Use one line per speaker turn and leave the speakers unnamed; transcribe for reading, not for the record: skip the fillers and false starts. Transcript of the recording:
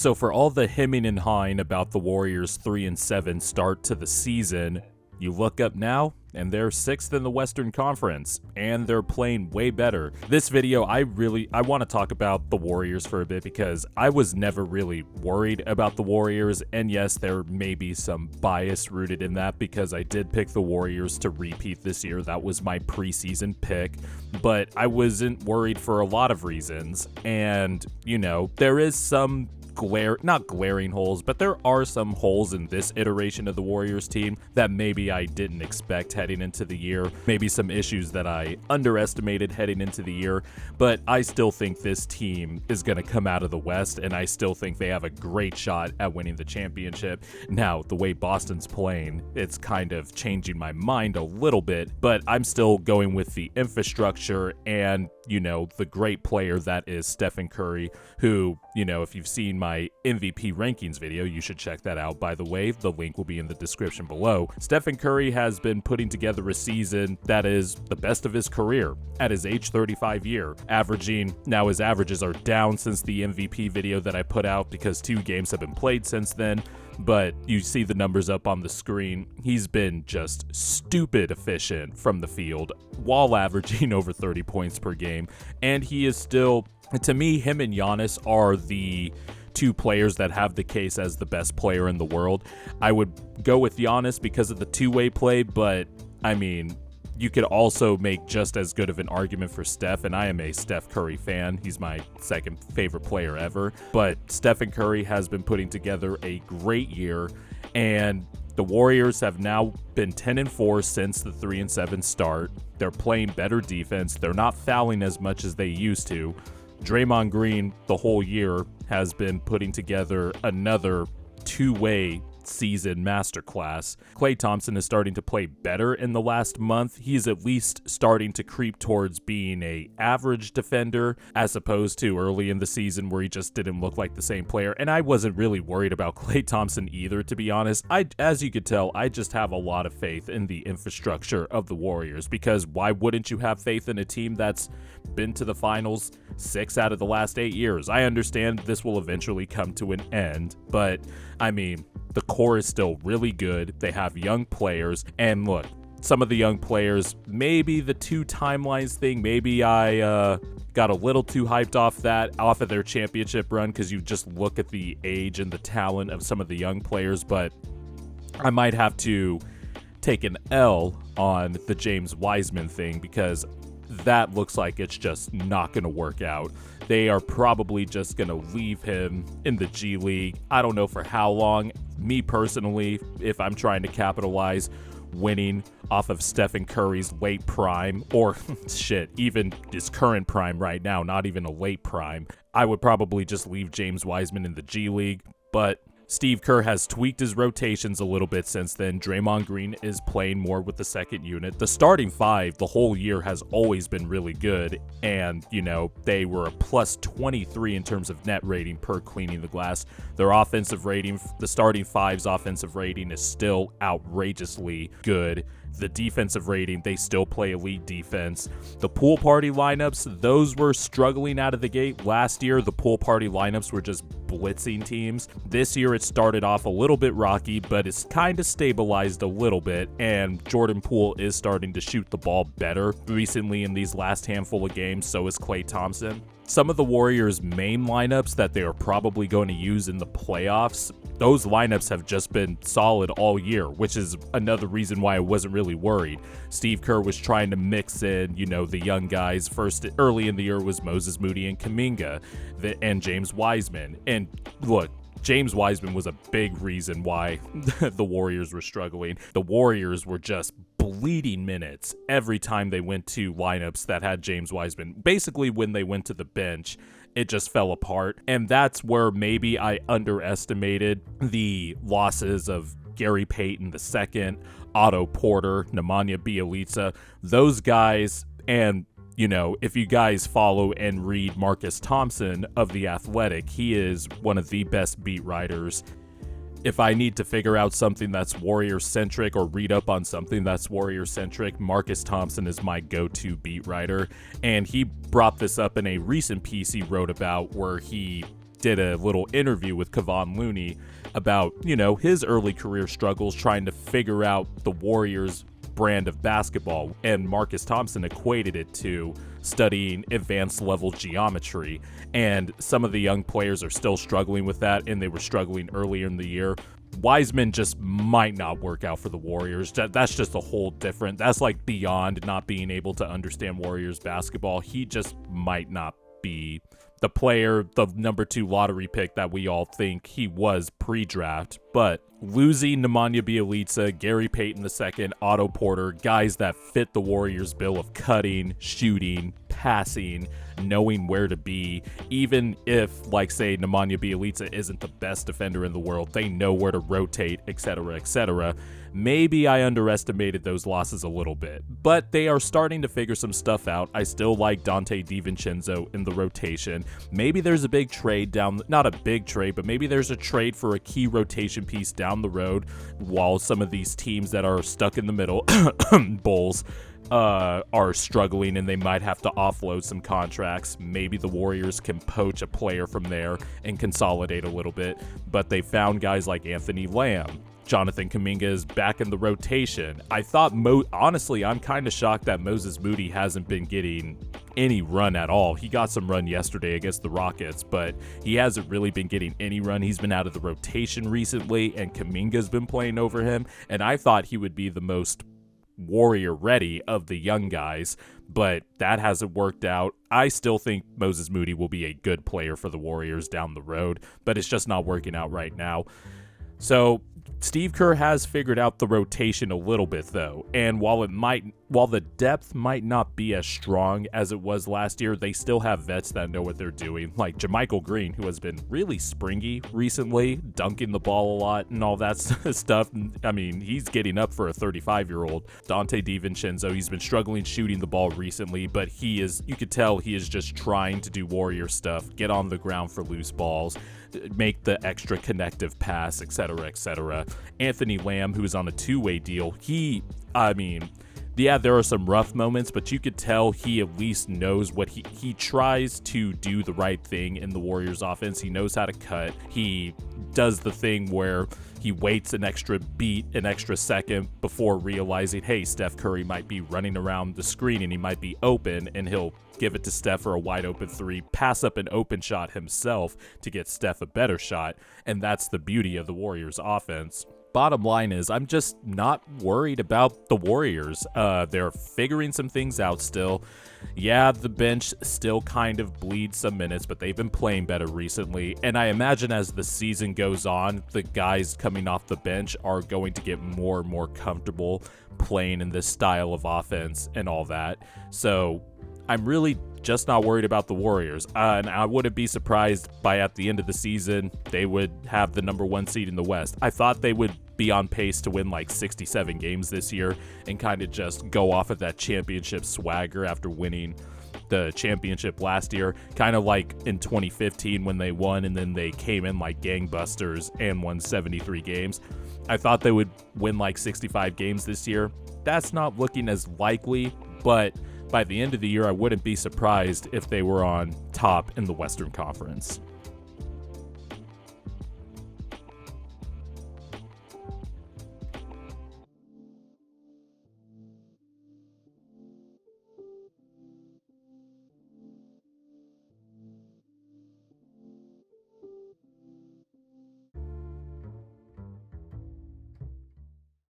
So for all the hemming and hawing about the Warriors' 3-7 start to the season, you look up now, and they're 6th in the Western Conference, and they're playing way better. This video, I want to talk about the Warriors for a bit because I was never really worried about the Warriors, and yes, there may be some bias rooted in that because I did pick the Warriors to repeat this year. That was my preseason pick, but I wasn't worried for a lot of reasons, and, you know, there is some not glaring holes, but there are some holes in this iteration of the Warriors team that maybe I didn't expect heading into the year. Maybe some issues that I underestimated heading into the year, but I still think this team is going to come out of the West, and I still think they have a great shot at winning the championship. Now, the way Boston's playing, it's kind of changing my mind a little bit, but I'm still going with the infrastructure and, you know, the great player that is Stephen Curry, who, you know, if you've seen my MVP rankings video, you should check that out, by the way. The link will be in the description below. Stephen Curry has been putting together a season that is the best of his career at his age 35 year, now his averages are down since the MVP video that I put out because 2 games have been played since then, but you see the numbers up on the screen. He's been just stupid efficient from the field while averaging over 30 points per game, and he is still, to me, him and Giannis are the 2 players that have the case as the best player in the world. I would go with Giannis because of the two-way play, but I mean, you could also make just as good of an argument for Steph, and I am a Steph Curry fan. He's my second favorite player ever, but Stephen Curry has been putting together a great year, and the Warriors have now been 10-4 since the 3-7 start. They're playing better defense. They're not fouling as much as they used to. Draymond Green, the whole year, has been putting together another two-way season masterclass. Klay Thompson is starting to play better in the last month. He's at least starting to creep towards being a average defender as opposed to early in the season where he just didn't look like the same player. And I wasn't really worried about Klay Thompson either, to be honest. As you could tell, I just have a lot of faith in the infrastructure of the Warriors, because why wouldn't you have faith in a team that's been to the finals 6 out of the last 8 years? I understand this will eventually come to an end, but I mean, the core is still really good. They have young players, and look, some of the young players, maybe the 2 timelines thing, maybe I got a little too hyped off of their championship run because you just look at the age and the talent of some of the young players, but I might have to take an L on the James Wiseman thing because that looks like it's just not going to work out. They are probably just going to leave him in the G League. I don't know for how long. Me personally, if I'm trying to capitalize winning off of Stephen Curry's late prime, or shit, even his current prime right now, not even a late prime, I would probably just leave James Wiseman in the G League. But Steve Kerr has tweaked his rotations a little bit since then. Draymond Green is playing more with the second unit. The starting 5 the whole year has always been really good, and, you know, they were a plus 23 in terms of net rating per cleaning the glass. Their offensive rating, the starting 5's offensive rating is still outrageously good. The defensive rating, they still play elite defense. The pool party lineups, those were struggling out of the gate. Last year, the pool party lineups were just blitzing teams. This year, it started off a little bit rocky, but it's kind of stabilized a little bit, and Jordan Poole is starting to shoot the ball better recently in these last handful of games. So is Klay Thompson. Some of the Warriors' main lineups that they are probably going to use in the playoffs, those lineups have just been solid all year, which is another reason why I wasn't really worried. Steve Kerr was trying to mix in, you know, the young guys. First, early in the year was Moses Moody and Kuminga, and James Wiseman. And look, James Wiseman was a big reason why the Warriors were struggling. The Warriors were just bleeding minutes every time they went to lineups that had James Wiseman. Basically, when they went to the bench, it just fell apart. And that's where maybe I underestimated the losses of Gary Payton II, Otto Porter, Nemanja Bjelica, those guys. And, you know, if you guys follow and read Marcus Thompson of The Athletic, he is one of the best beat writers. If I need to figure out something that's Warrior-centric or read up on something that's Warrior-centric, Marcus Thompson is my go-to beat writer. And he brought this up in a recent piece he wrote about where he did a little interview with Kevon Looney about, his early career struggles trying to figure out the Warriors' brand of basketball, and Marcus Thompson equated it to studying advanced level geometry, and some of the young players are still struggling with that, and they were struggling earlier in the year. Wiseman just might not work out for the Warriors. That's just a whole different, that's like beyond not being able to understand Warriors basketball. He just might not be the player, the number 2 lottery pick that we all think he was pre-draft. But losing Nemanja Bjelica, Gary Payton II, Otto Porter, guys that fit the Warriors' bill of cutting, shooting, passing, knowing where to be, even if, like, say, Nemanja Bjelica isn't the best defender in the world, they know where to rotate, etc., etc. Maybe I underestimated those losses a little bit, but they are starting to figure some stuff out. I still like Dante DiVincenzo in the rotation. Maybe there's a big trade not a big trade, but maybe there's a trade for a key rotation piece down the road while some of these teams that are stuck in the middle, Bulls, are struggling and they might have to offload some contracts. Maybe the Warriors can poach a player from there and consolidate a little bit, but they found guys like Anthony Lamb. Jonathan Kuminga is back in the rotation. I thought, honestly, I'm kind of shocked that Moses Moody hasn't been getting any run at all. He got some run yesterday against the Rockets, but he hasn't really been getting any run. He's been out of the rotation recently, and Kuminga's been playing over him, and I thought he would be the most Warrior ready of the young guys, but that hasn't worked out. I still think Moses Moody will be a good player for the Warriors down the road, but it's just not working out right now. So Steve Kerr has figured out the rotation a little bit, though, and while the depth might not be as strong as it was last year, they still have vets that know what they're doing, like JaMychal Green, who has been really springy recently, dunking the ball a lot and all that stuff. I mean, he's getting up for a 35-year-old. Dante DiVincenzo, he's been struggling shooting the ball recently, but you could tell he is just trying to do Warrior stuff, get on the ground for loose balls, make the extra connective pass, etc., etc. Anthony Lamb, who is on a 2-way deal, there are some rough moments, but you could tell he at least knows what he tries to do the right thing in the Warriors offense. He knows how to cut. He does the thing where he waits an extra beat, an extra second before realizing, hey, Steph Curry might be running around the screen and he might be open, and he'll give it to Steph for a wide open 3, pass up an open shot himself to get Steph a better shot, and that's the beauty of the Warriors offense. Bottom line is, I'm just not worried about the Warriors. They're figuring some things out still. Yeah, the bench still kind of bleeds some minutes, but they've been playing better recently. And I imagine as the season goes on, the guys coming off the bench are going to get more and more comfortable playing in this style of offense and all that. So I'm really just not worried about the Warriors. And I wouldn't be surprised by at the end of the season, they would have the number 1 seed in the West. I thought they would be on pace to win like 67 games this year and kind of just go off of that championship swagger after winning the championship last year, kind of like in 2015 when they won and then they came in like gangbusters and won 73 games. I thought they would win like 65 games this year. That's not looking as likely, but by the end of the year, I wouldn't be surprised if they were on top in the Western Conference.